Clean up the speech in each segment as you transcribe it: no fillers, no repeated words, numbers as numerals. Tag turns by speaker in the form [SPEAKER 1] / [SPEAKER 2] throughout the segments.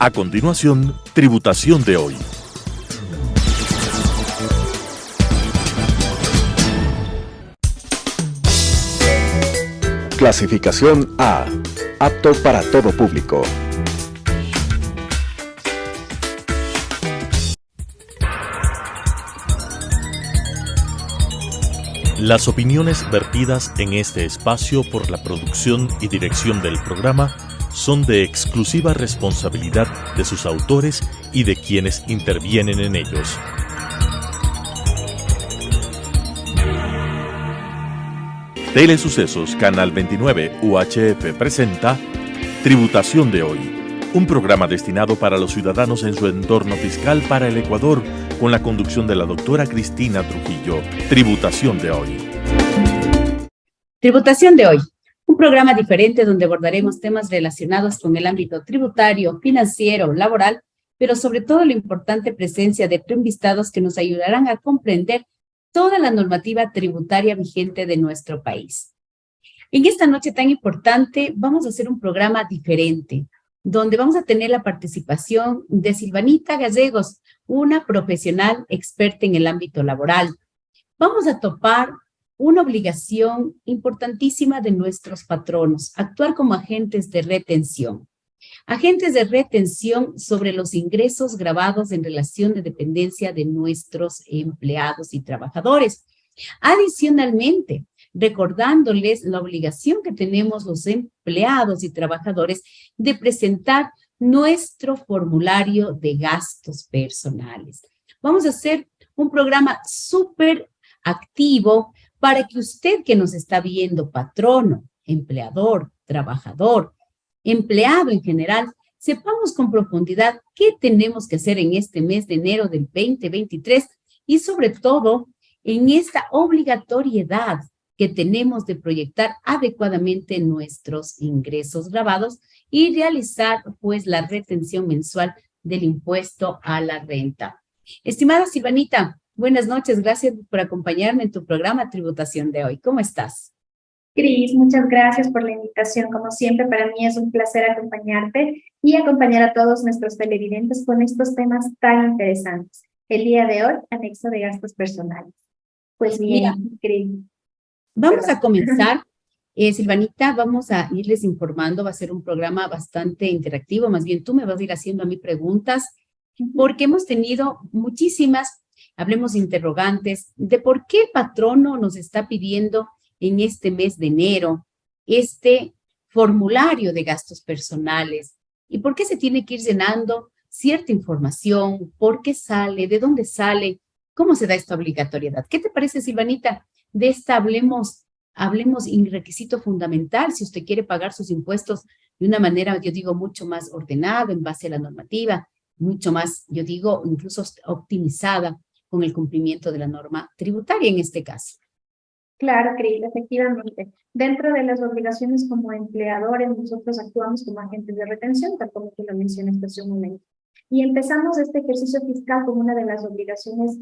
[SPEAKER 1] A continuación, Tributación de hoy.
[SPEAKER 2] Clasificación A. Apto para todo público.
[SPEAKER 1] Las opiniones vertidas en este espacio por la producción y dirección del programa son de exclusiva responsabilidad de sus autores y de quienes intervienen en ellos. Telesucesos Canal 29 UHF presenta Tributación de hoy, un programa destinado para los ciudadanos en su entorno fiscal para el Ecuador, con la conducción de la doctora Cristina Trujillo. Tributación de hoy.
[SPEAKER 3] Tributación de hoy, un programa diferente donde abordaremos temas relacionados con el ámbito tributario, financiero, laboral, pero sobre todo la importante presencia de invitados que nos ayudarán a comprender toda la normativa tributaria vigente de nuestro país. En esta noche tan importante vamos a hacer un programa diferente, donde vamos a tener la participación de Silvanita Gallegos, una profesional experta en el ámbito laboral. Vamos a topar una obligación importantísima de nuestros patronos, actuar como agentes de retención. Agentes de retención sobre los ingresos gravados en relación de dependencia de nuestros empleados y trabajadores. Adicionalmente, recordándoles la obligación que tenemos los empleados y trabajadores de presentar nuestro formulario de gastos personales. Vamos a hacer un programa súper activo para que usted que nos está viendo, patrono, empleador, trabajador, empleado en general, sepamos con profundidad qué tenemos que hacer en este mes de enero del 2023 y sobre todo en esta obligatoriedad que tenemos de proyectar adecuadamente nuestros ingresos grabados y realizar pues la retención mensual del impuesto a la renta. Estimada Silvanita, buenas noches, gracias por acompañarme en tu programa Tributación de hoy. ¿Cómo estás?
[SPEAKER 4] Cris, muchas gracias por la invitación. Como siempre, para mí es un placer acompañarte y acompañar a todos nuestros televidentes con estos temas tan interesantes. El día de hoy, anexo de gastos personales. Pues bien, Cris.
[SPEAKER 3] Vamos a comenzar. Silvanita, vamos a irles informando, va a ser un programa bastante interactivo, más bien tú me vas a ir haciendo a mí preguntas, porque hemos tenido muchísimas, hablemos interrogantes, de por qué el patrono nos está pidiendo en este mes de enero este formulario de gastos personales y por qué se tiene que ir llenando cierta información, por qué sale, de dónde sale, cómo se da esta obligatoriedad. ¿Qué te parece, Silvanita? De esta hablemos en requisito fundamental, si usted quiere pagar sus impuestos de una manera, yo digo, mucho más ordenada en base a la normativa, mucho más, yo digo, incluso optimizada con el cumplimiento de la norma tributaria en este caso.
[SPEAKER 4] Claro, Cris, efectivamente. Dentro de las obligaciones como empleadores, nosotros actuamos como agentes de retención, tal como tú lo mencionaste hace un momento. Y empezamos este ejercicio fiscal con una de las obligaciones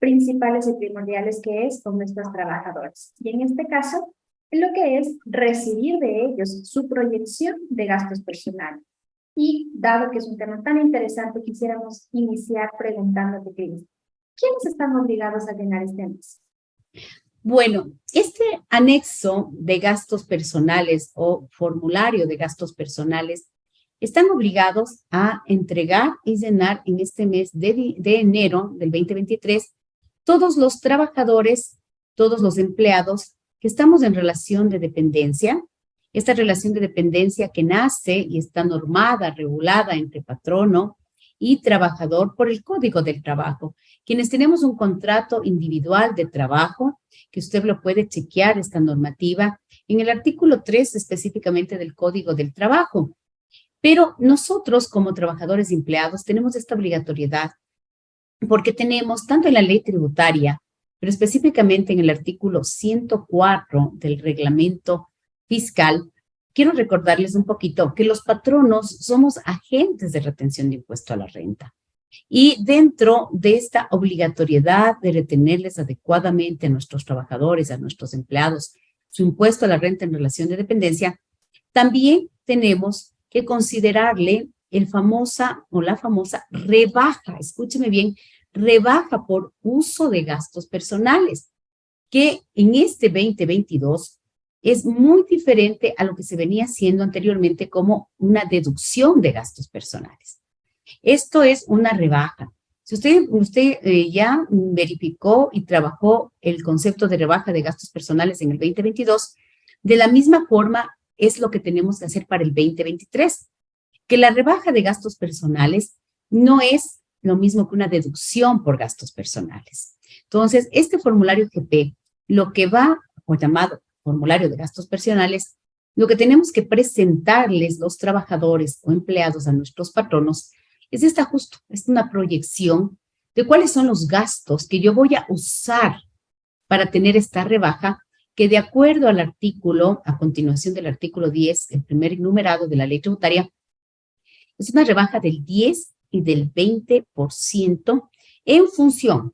[SPEAKER 4] principales y primordiales que es con nuestros trabajadores. Y en este caso, lo que es recibir de ellos su proyección de gastos personales. Y dado que es un tema tan interesante, quisiéramos iniciar preguntándote, Cris, ¿quiénes están obligados a llenar este anexo?
[SPEAKER 3] Bueno, este anexo de gastos personales o formulario de gastos personales están obligados a entregar y llenar en este mes de enero del 2023 todos los trabajadores, todos los empleados que estamos en relación de dependencia. Esta relación de dependencia que nace y está normada, regulada entre patrono y trabajador por el Código del Trabajo. Quienes tenemos un contrato individual de trabajo, que usted lo puede chequear, esta normativa, en el artículo 3 específicamente del Código del Trabajo. Pero nosotros como trabajadores y empleados tenemos esta obligatoriedad porque tenemos tanto en la ley tributaria, pero específicamente en el artículo 104 del reglamento fiscal. Quiero recordarles un poquito que los patronos somos agentes de retención de impuesto a la renta. Y dentro de esta obligatoriedad de retenerles adecuadamente a nuestros trabajadores, a nuestros empleados, su impuesto a la renta en relación de dependencia, también tenemos que considerarle la famosa rebaja, escúcheme bien, rebaja por uso de gastos personales, que en este 2022 es muy diferente a lo que se venía haciendo anteriormente como una deducción de gastos personales. Esto es una rebaja. Si usted ya verificó y trabajó el concepto de rebaja de gastos personales en el 2022, de la misma forma es lo que tenemos que hacer para el 2023, que la rebaja de gastos personales no es lo mismo que una deducción por gastos personales. Entonces, este formulario GP, lo que va, o llamado formulario de gastos personales, lo que tenemos que presentarles los trabajadores o empleados a nuestros patronos es es una proyección de cuáles son los gastos que yo voy a usar para tener esta rebaja, que de acuerdo al artículo, a continuación del artículo 10, el primer enumerado de la ley tributaria, es una rebaja del 10 y del 20% en función,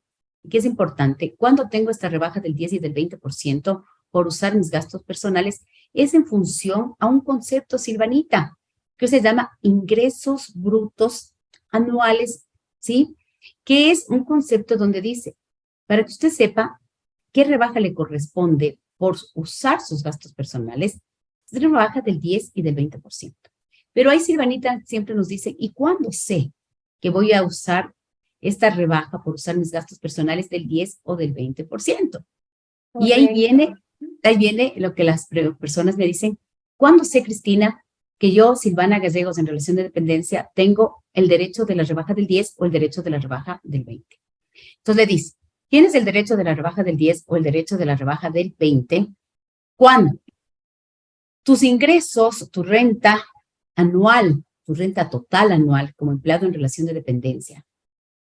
[SPEAKER 3] que es importante, cuando tengo esta rebaja del 10 y del 20% por usar mis gastos personales, es en función a un concepto, Silvanita, que se llama ingresos brutos anuales, ¿sí? Que es un concepto donde dice, para que usted sepa qué rebaja le corresponde por usar sus gastos personales, es rebaja del 10 y del 20%. Pero ahí Silvanita siempre nos dice, ¿y cuándo sé que voy a usar esta rebaja por usar mis gastos personales del 10 o del 20%? Y ahí viene lo que las personas me dicen, ¿cuándo sé, Cristina, que yo, Silvana Gallegos, en relación de dependencia, tengo el derecho de la rebaja del 10 o el derecho de la rebaja del 20? Entonces le dice, ¿tienes el derecho de la rebaja del 10 o el derecho de la rebaja del 20? ¿Cuándo? Tus ingresos, tu renta anual, tu renta total anual como empleado en relación de dependencia,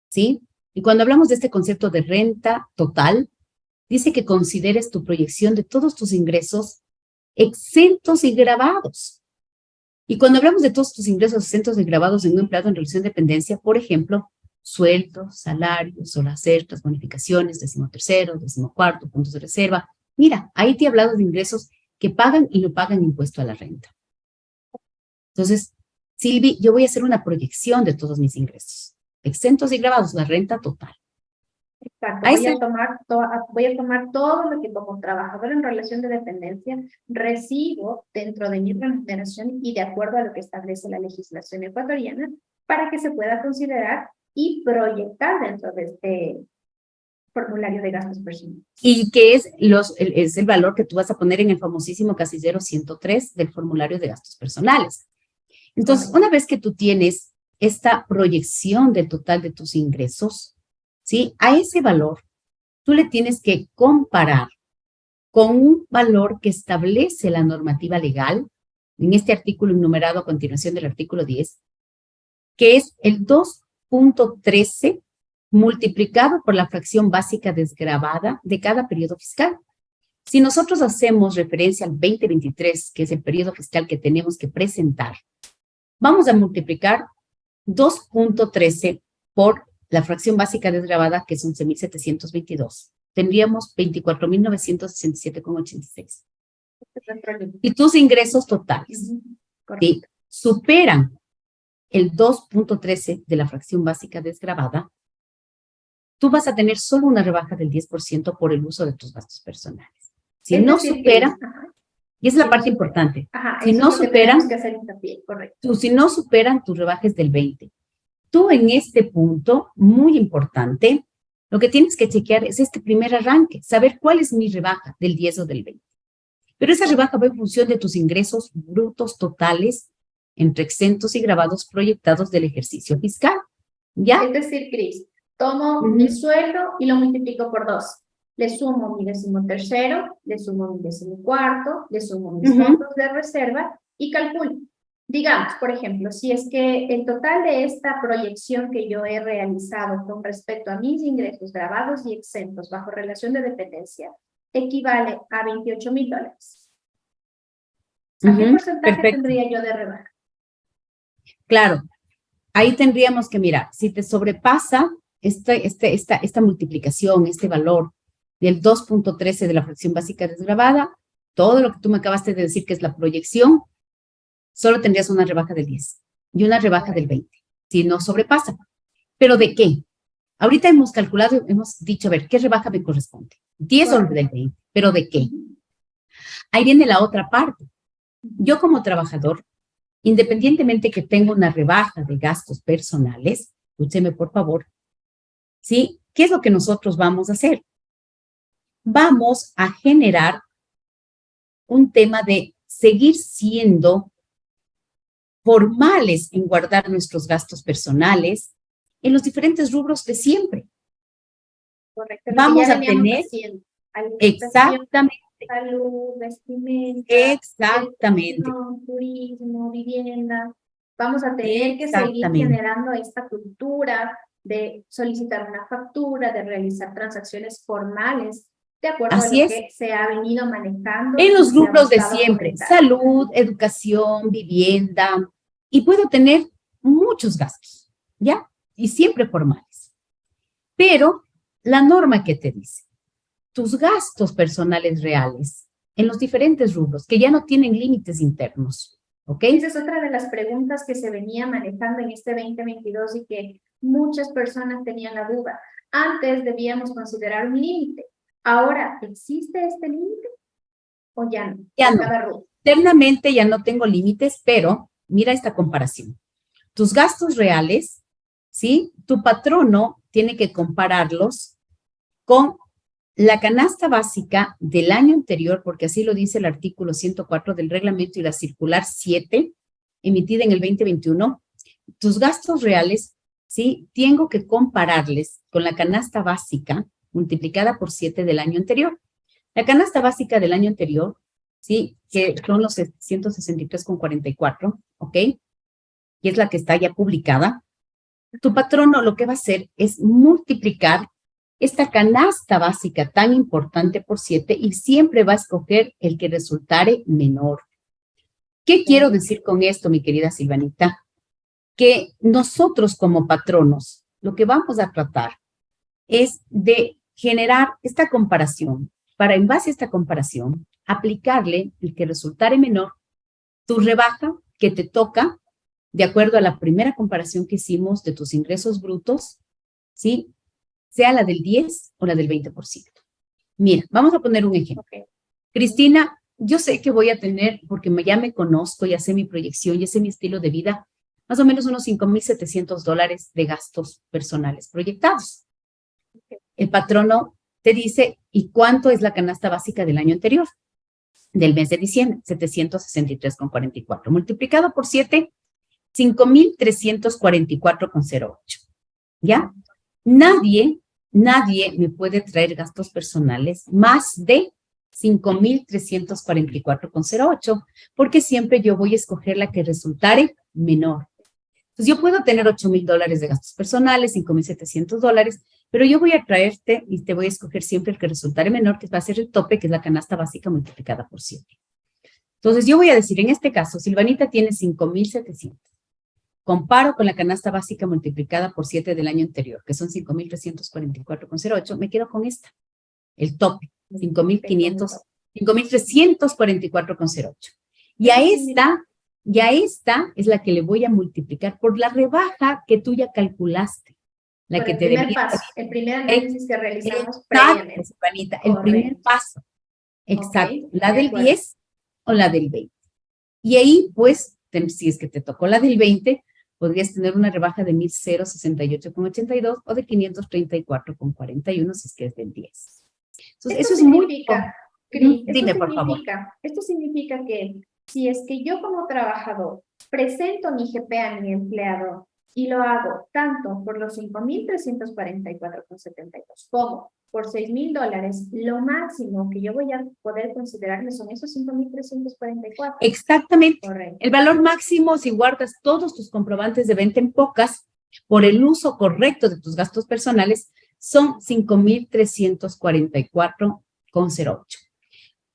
[SPEAKER 3] ¿sí? Y cuando hablamos de este concepto de renta total, dice que consideres tu proyección de todos tus ingresos exentos y gravados. Y cuando hablamos de todos tus ingresos exentos y gravados en un empleado en relación de dependencia, por ejemplo, sueldos, salarios, horas extras, bonificaciones, 13º, 14º, puntos de reserva. Mira, ahí te he hablado de ingresos que pagan y no pagan impuesto a la renta. Entonces, Silvi, yo voy a hacer una proyección de todos mis ingresos, exentos y gravados, la renta total.
[SPEAKER 4] Exacto, voy a tomar todo lo que como trabajador en relación de dependencia recibo dentro de mi remuneración y de acuerdo a lo que establece la legislación ecuatoriana para que se pueda considerar y proyectar dentro de este formulario de gastos personales.
[SPEAKER 3] Y que es el valor que tú vas a poner en el famosísimo casillero 103 del formulario de gastos personales. Entonces, una vez que tú tienes esta proyección del total de tus ingresos, ¿sí? A ese valor, tú le tienes que comparar con un valor que establece la normativa legal, en este artículo enumerado a continuación del artículo 10, que es el 2.13 multiplicado por la fracción básica desgravada de cada periodo fiscal. Si nosotros hacemos referencia al 2023, que es el periodo fiscal que tenemos que presentar, vamos a multiplicar 2.13 por la fracción básica desgravada, que es 11.722. Tendríamos 24.967,86. Y tus ingresos totales, ¿sí?, superan el 2.13 de la fracción básica desgravada, tú vas a tener solo una rebaja del 10% por el uso de tus gastos personales. Si no supera, y es la parte importante, si no superan, si no superan, tu rebaja es del 20%. Tú en este punto, muy importante, lo que tienes que chequear es este primer arranque, saber cuál es mi rebaja del 10 o del 20. Pero esa rebaja va en función de tus ingresos brutos totales entre exentos y gravados proyectados del ejercicio fiscal. ¿Ya?
[SPEAKER 4] Es decir, Cris, tomo mi sueldo y lo multiplico por 2. Le sumo mi 13º, le sumo mi 14º, le sumo mis fondos de reserva y calculo. Digamos, por ejemplo, si es que el total de esta proyección que yo he realizado con respecto a mis ingresos gravados y exentos bajo relación de dependencia equivale a $28,000. ¿A qué porcentaje tendría yo de rebaja?
[SPEAKER 3] Claro, ahí tendríamos que mirar, si te sobrepasa esta multiplicación, este valor del 2.13 de la fracción básica desgravada, todo lo que tú me acabaste de decir que es la proyección, solo tendrías una rebaja del 10. y una rebaja del 20%, si no sobrepasa. ¿Pero de qué? Ahorita hemos calculado, hemos dicho, a ver, ¿qué rebaja me corresponde? 10 o del 20, ¿pero de qué? Ahí viene la otra parte. Yo como trabajador, independientemente que tenga una rebaja de gastos personales, escúcheme por favor, ¿sí? ¿Qué es lo que nosotros vamos a hacer? Vamos a generar un tema de seguir siendo formales en guardar nuestros gastos personales en los diferentes rubros de siempre.
[SPEAKER 4] Correcto.
[SPEAKER 3] Vamos a tener exactamente.
[SPEAKER 4] Salud, vestimenta,
[SPEAKER 3] Exactamente.
[SPEAKER 4] turismo, vivienda. Vamos a tener que seguir generando esta cultura de solicitar una factura, de realizar transacciones formales, de acuerdo a lo que se ha venido manejando.
[SPEAKER 3] En los rubros de siempre, salud, educación, vivienda, y puedo tener muchos gastos, ¿ya? Y siempre formales. Pero la norma que te dice, tus gastos personales reales en los diferentes rubros, que ya no tienen límites internos, ¿ok?
[SPEAKER 4] Esa es otra de las preguntas que se venía manejando en este 2022 y que muchas personas tenían la duda. Antes debíamos considerar un límite. ¿Ahora existe este límite o ya no?
[SPEAKER 3] Ya no. Internamente ya no tengo límites, pero mira esta comparación. Tus gastos reales, ¿sí? Tu patrono tiene que compararlos con la canasta básica del año anterior, porque así lo dice el artículo 104 del reglamento y la circular 7, emitida en el 2021. Tus gastos reales, ¿sí? Tengo que compararles con la canasta básica multiplicada por 7 del año anterior. La canasta básica del año anterior, ¿sí? Que son los 163,44, ¿ok? Y es la que está ya publicada. Tu patrono lo que va a hacer es multiplicar esta canasta básica tan importante por 7 y siempre va a escoger el que resultare menor. ¿Qué quiero decir con esto, mi querida Silvanita? Que nosotros como patronos, lo que vamos a tratar es de generar esta comparación, para en base a esta comparación, aplicarle el que resultare menor, tu rebaja que te toca, de acuerdo a la primera comparación que hicimos de tus ingresos brutos, ¿sí? Sea la del 10 o la del 20%. Mira, vamos a poner un ejemplo. Okay. Cristina, yo sé que voy a tener, porque ya me conozco, ya sé mi proyección, ya sé mi estilo de vida, más o menos unos $5,700 de gastos personales proyectados. Okay. El patrono te dice, ¿y cuánto es la canasta básica del año anterior? Del mes de diciembre, 763,44. Multiplicado por 7, 5,344,08. ¿Ya? Nadie me puede traer gastos personales más de 5,344,08, porque siempre yo voy a escoger la que resultare menor. Entonces, yo puedo tener $8,000 de gastos personales, $5,700, pero yo voy a traerte y te voy a escoger siempre el que resultare menor, que va a ser el tope, que es la canasta básica multiplicada por 7. Entonces, yo voy a decir, en este caso, Silvanita tiene 5,700. Comparo con la canasta básica multiplicada por 7 del año anterior, que son 5,344,08, me quedo con esta, el tope, 5,344,08. Y a esta es la que le voy a multiplicar por la rebaja que tú ya calculaste. La
[SPEAKER 4] por
[SPEAKER 3] que
[SPEAKER 4] el
[SPEAKER 3] te
[SPEAKER 4] primer paso, el primer análisis que realizamos previamente.
[SPEAKER 3] Juanita, el primer paso. Exacto, okay, la del 10 o la del 20. Y ahí, pues, si es que te tocó la del 20, podrías tener una rebaja de 1,068,82 o de 534,41 si es que es del 10. Entonces, eso es muy... Dime, por favor.
[SPEAKER 4] Esto significa que si es que yo como trabajador presento mi GP a mi empleador y lo hago tanto por los 5,344,72 como por $6,000, lo máximo que yo voy a poder considerarme son esos 5,344.
[SPEAKER 3] Exactamente.
[SPEAKER 4] Correcto.
[SPEAKER 3] El valor máximo, si guardas todos tus comprobantes de venta en pocas, por el uso correcto de tus gastos personales, son 5,344,08.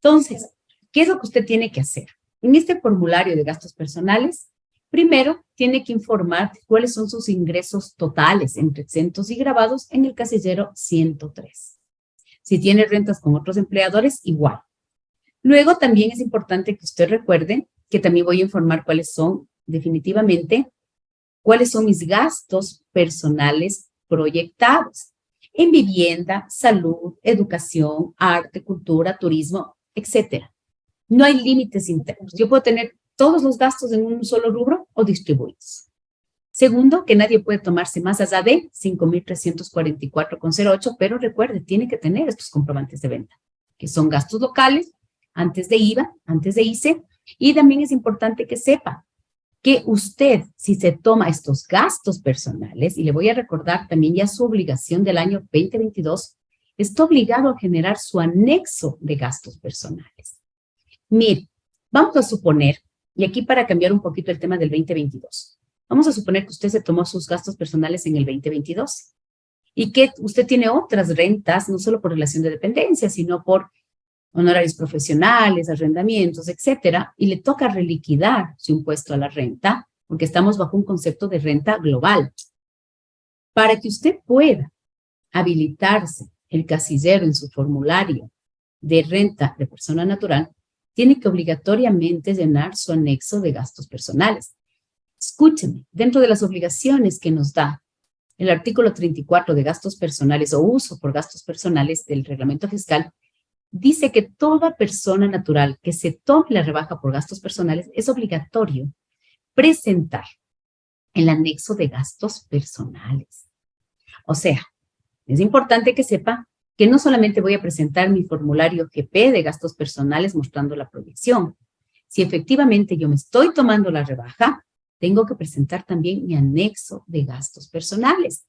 [SPEAKER 3] Entonces, ¿qué es lo que usted tiene que hacer? En este formulario de gastos personales, primero tiene que informar cuáles son sus ingresos totales entre exentos y grabados en el casillero 103. Si tiene rentas con otros empleadores, igual. Luego también es importante que usted recuerde que también voy a informar cuáles son definitivamente cuáles son mis gastos personales proyectados en vivienda, salud, educación, arte, cultura, turismo, etcétera. No hay límites internos. Yo puedo tener todos los gastos en un solo rubro o distribuidos. Segundo, que nadie puede tomarse más allá de 5.344,08, pero recuerde, tiene que tener estos comprobantes de venta, que son gastos locales, antes de IVA, antes de ICE, y también es importante que sepa que usted, si se toma estos gastos personales, y le voy a recordar también ya su obligación del año 2022, está obligado a generar su anexo de gastos personales. Mire, vamos a suponer, y aquí para cambiar un poquito el tema del 2022, vamos a suponer que usted se tomó sus gastos personales en el 2022 y que usted tiene otras rentas, no solo por relación de dependencia, sino por honorarios profesionales, arrendamientos, etcétera, y le toca reliquidar su impuesto a la renta, porque estamos bajo un concepto de renta global. Para que usted pueda habilitarse el casillero en su formulario de renta de persona natural, tiene que obligatoriamente llenar su anexo de gastos personales. Escúcheme, dentro de las obligaciones que nos da el artículo 34 de gastos personales o uso por gastos personales del reglamento fiscal, dice que toda persona natural que se tome la rebaja por gastos personales es obligatorio presentar el anexo de gastos personales. O sea, es importante que sepa que no solamente voy a presentar mi formulario GP de gastos personales mostrando la proyección. Si efectivamente yo me estoy tomando la rebaja, tengo que presentar también mi anexo de gastos personales.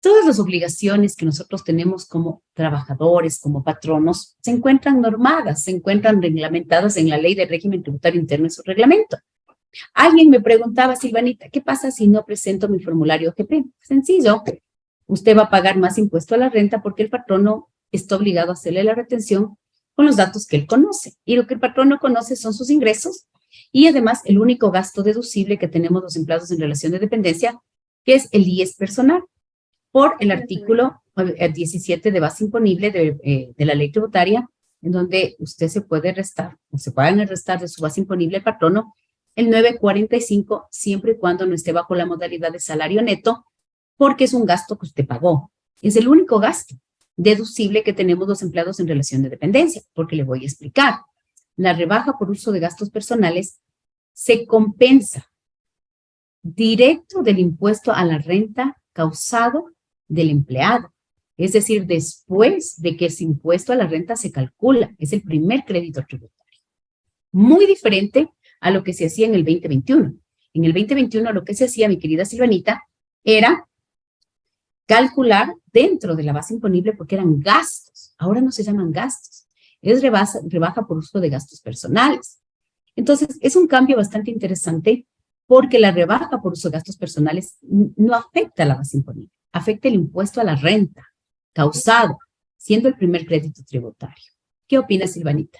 [SPEAKER 3] Todas las obligaciones que nosotros tenemos como trabajadores, como patronos, se encuentran normadas, se encuentran reglamentadas en la Ley de Régimen Tributario Interno en su reglamento. Alguien me preguntaba, Silvanita, ¿qué pasa si no presento mi formulario GP? Sencillo, usted va a pagar más impuesto a la renta porque el patrono está obligado a hacerle la retención con los datos que él conoce. Y lo que el patrono conoce son sus ingresos y además el único gasto deducible que tenemos los empleados en relación de dependencia, que es el IES personal, por el artículo 17 de base imponible de la ley tributaria, en donde usted se puede restar, o se pueden restar de su base imponible al patrono, el 945, siempre y cuando no esté bajo la modalidad de salario neto, porque es un gasto que usted pagó. Es el único gasto deducible que tenemos los empleados en relación de dependencia, porque le voy a explicar. La rebaja por uso de gastos personales se compensa directo del impuesto a la renta causado del empleado. Es decir, después de que ese impuesto a la renta se calcula, es el primer crédito tributario. Muy diferente a lo que se hacía en el 2021. En el 2021 lo que se hacía, mi querida Silvanita, era calcular dentro de la base imponible porque eran gastos. Ahora no se llaman gastos. Es rebaja por uso de gastos personales. Entonces, es un cambio bastante interesante porque la rebaja por uso de gastos personales no afecta a la base imponible, afecta el impuesto a la renta causado, siendo el primer crédito tributario. ¿Qué opina, Silvanita?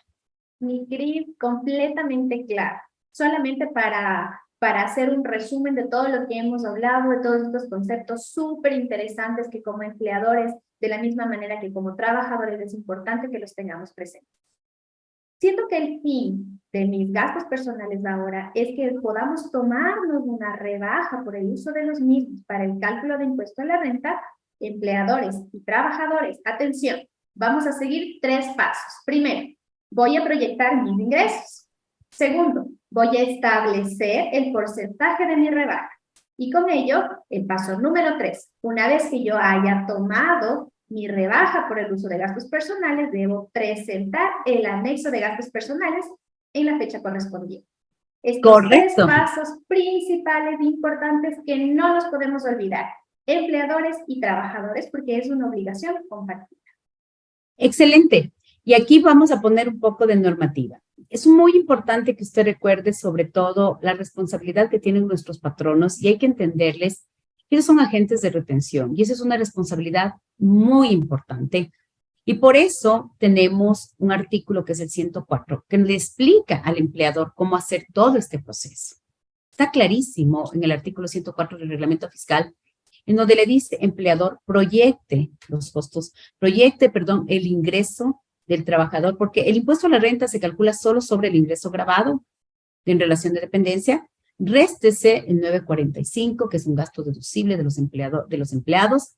[SPEAKER 4] Mi grid completamente clara. Solamente para hacer un resumen de todo lo que hemos hablado, de todos estos conceptos súper interesantes que como empleadores, de la misma manera que como trabajadores, es importante que los tengamos presentes. Siento que el fin de mis gastos personales ahora es que podamos tomarnos una rebaja por el uso de los mismos para el cálculo de impuesto a la renta, empleadores y trabajadores. Atención, vamos a seguir 3 pasos. Primero, voy a proyectar mis ingresos. Segundo, voy a establecer el porcentaje de mi rebaja. Y con ello, el paso número 3, una vez que yo haya tomado mi rebaja por el uso de gastos personales, debo presentar el anexo de gastos personales en la fecha correspondiente. Estos 3 pasos principales importantes que no nos podemos olvidar, empleadores y trabajadores, porque es una obligación compartida.
[SPEAKER 3] Excelente. Y aquí vamos a poner un poco de normativa. Es muy importante que usted recuerde sobre todo la responsabilidad que tienen nuestros patronos y hay que entenderles que ellos son agentes de retención y esa es una responsabilidad muy importante. Y por eso tenemos un artículo que es el 104 que le explica al empleador cómo hacer todo este proceso. Está clarísimo en el artículo 104 del reglamento fiscal en donde le dice empleador proyecte los costos, el ingreso del trabajador, porque el impuesto a la renta se calcula solo sobre el ingreso gravado en relación de dependencia, réstese el 945, que es un gasto deducible de los empleados.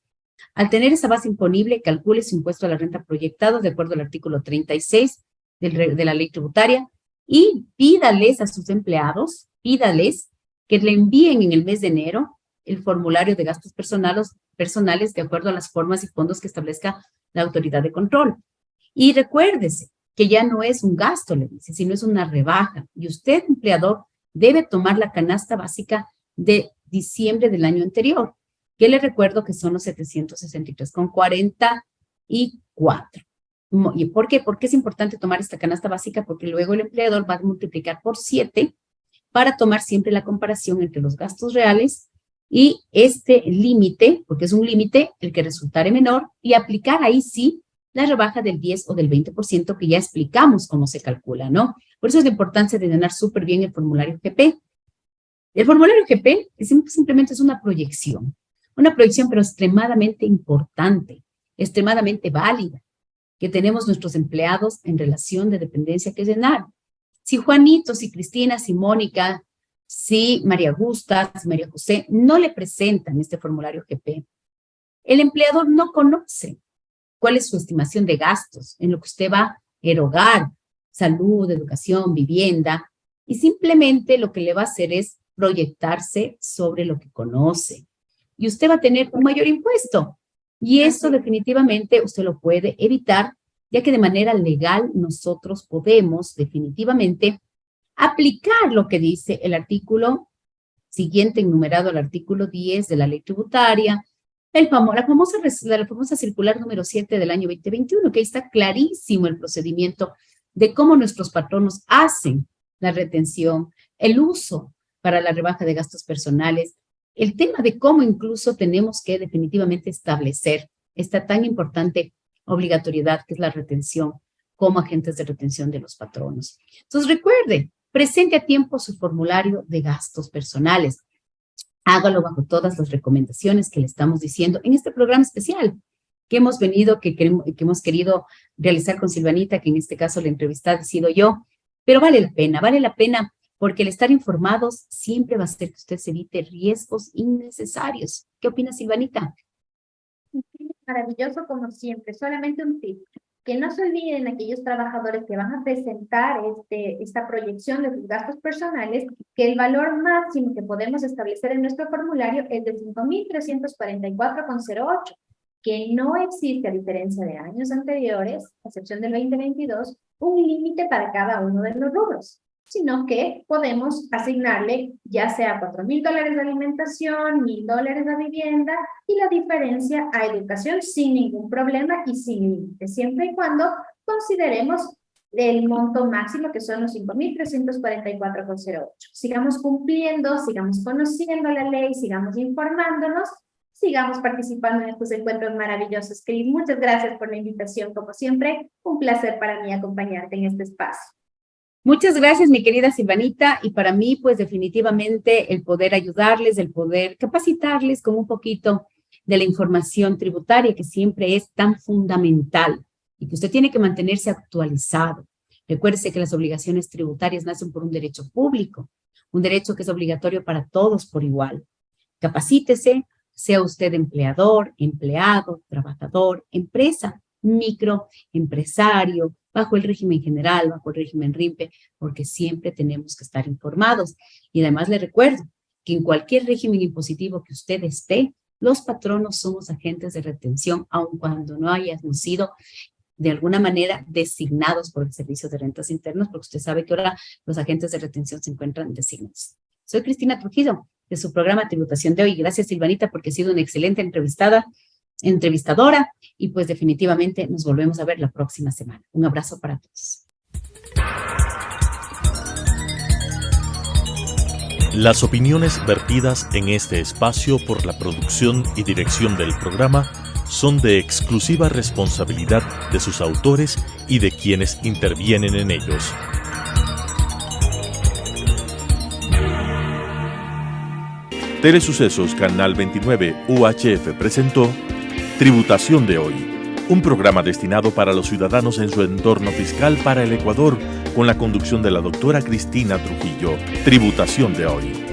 [SPEAKER 3] Al tener esa base imponible, calcule su impuesto a la renta proyectado de acuerdo al artículo 36 de la ley tributaria y pídales a sus empleados, que le envíen en el mes de enero el formulario de gastos personales de acuerdo a las formas y fondos que establezca la autoridad de control. Y recuérdese que ya no es un gasto, le dice, sino es una rebaja. Y usted, empleador, debe tomar la canasta básica de diciembre del año anterior, que le recuerdo que son los 763,44. ¿Y por qué? ¿Por qué es importante tomar esta canasta básica? Porque luego el empleador va a multiplicar por 7 para tomar siempre la comparación entre los gastos reales y este límite, porque es un límite el que resultare menor, y aplicar ahí sí la rebaja del 10 o del 20% que ya explicamos cómo se calcula, ¿no? Por eso es la importancia de llenar súper bien el formulario GP. El formulario GP simplemente es una proyección pero extremadamente importante, extremadamente válida, que tenemos nuestros empleados en relación de dependencia que llenar. Si Juanito, si Cristina, si Mónica, si María Augusta, si María José no le presentan este formulario GP, el empleador no conoce cuál es su estimación de gastos en lo que usted va a erogar, salud, educación, vivienda, y simplemente lo que le va a hacer es proyectarse sobre lo que conoce. Y usted va a tener un mayor impuesto. Y eso definitivamente usted lo puede evitar, ya que de manera legal nosotros podemos definitivamente aplicar lo que dice el artículo siguiente, enumerado al artículo 10 de la ley tributaria, la famosa circular número 7 del año 2021, que ahí está clarísimo el procedimiento de cómo nuestros patronos hacen la retención, el uso para la rebaja de gastos personales, el tema de cómo incluso tenemos que definitivamente establecer esta tan importante obligatoriedad que es la retención como agentes de retención de los patronos. Entonces recuerde, presente a tiempo su formulario de gastos personales. Hágalo bajo todas las recomendaciones que le estamos diciendo en este programa especial que hemos hemos querido realizar con Silvanita, que en este caso la entrevistada he sido yo, pero vale la pena porque el estar informados siempre va a hacer que usted se evite riesgos innecesarios. ¿Qué opina Silvanita?
[SPEAKER 4] Maravilloso como siempre, solamente un tip. Que no se olviden aquellos trabajadores que van a presentar esta proyección de sus gastos personales, que el valor máximo que podemos establecer en nuestro formulario es de 5.344,08, que no existe, a diferencia de años anteriores, a excepción del 2022, un límite para cada uno de los rubros, sino que podemos asignarle ya sea $4,000 de alimentación, $1,000 de vivienda y la diferencia a educación sin ningún problema y sin límite, siempre y cuando consideremos el monto máximo que son los 5.344,08. Sigamos cumpliendo, sigamos conociendo la ley, sigamos informándonos, sigamos participando en estos encuentros maravillosos. Cris, muchas gracias por la invitación, como siempre, un placer para mí acompañarte en este espacio.
[SPEAKER 3] Muchas gracias, mi querida Silvanita, y para mí, pues definitivamente el poder ayudarles, el poder capacitarles con un poquito de la información tributaria que siempre es tan fundamental y que usted tiene que mantenerse actualizado. Recuérdese que las obligaciones tributarias nacen por un derecho público, un derecho que es obligatorio para todos por igual. Capacítese, sea usted empleador, empleado, trabajador, empresa, microempresario, bajo el régimen general, bajo el régimen RIMPE, porque siempre tenemos que estar informados. Y además le recuerdo que en cualquier régimen impositivo que usted esté, los patronos somos agentes de retención, aun cuando no hayamos sido de alguna manera designados por el Servicio de Rentas Internas, porque usted sabe que ahora los agentes de retención se encuentran designados. Soy Cristina Trujillo, de su programa Tributación de Hoy. Gracias, Silvanita, porque ha sido una excelente entrevistadora, y pues definitivamente nos volvemos a ver la próxima semana. Un abrazo para todos.
[SPEAKER 1] Las opiniones vertidas en este espacio por la producción y dirección del programa son de exclusiva responsabilidad de sus autores y de quienes intervienen en ellos. Telesucesos Canal 29 UHF presentó Tributación de Hoy, un programa destinado para los ciudadanos en su entorno fiscal para el Ecuador, con la conducción de la doctora Cristina Trujillo. Tributación de Hoy.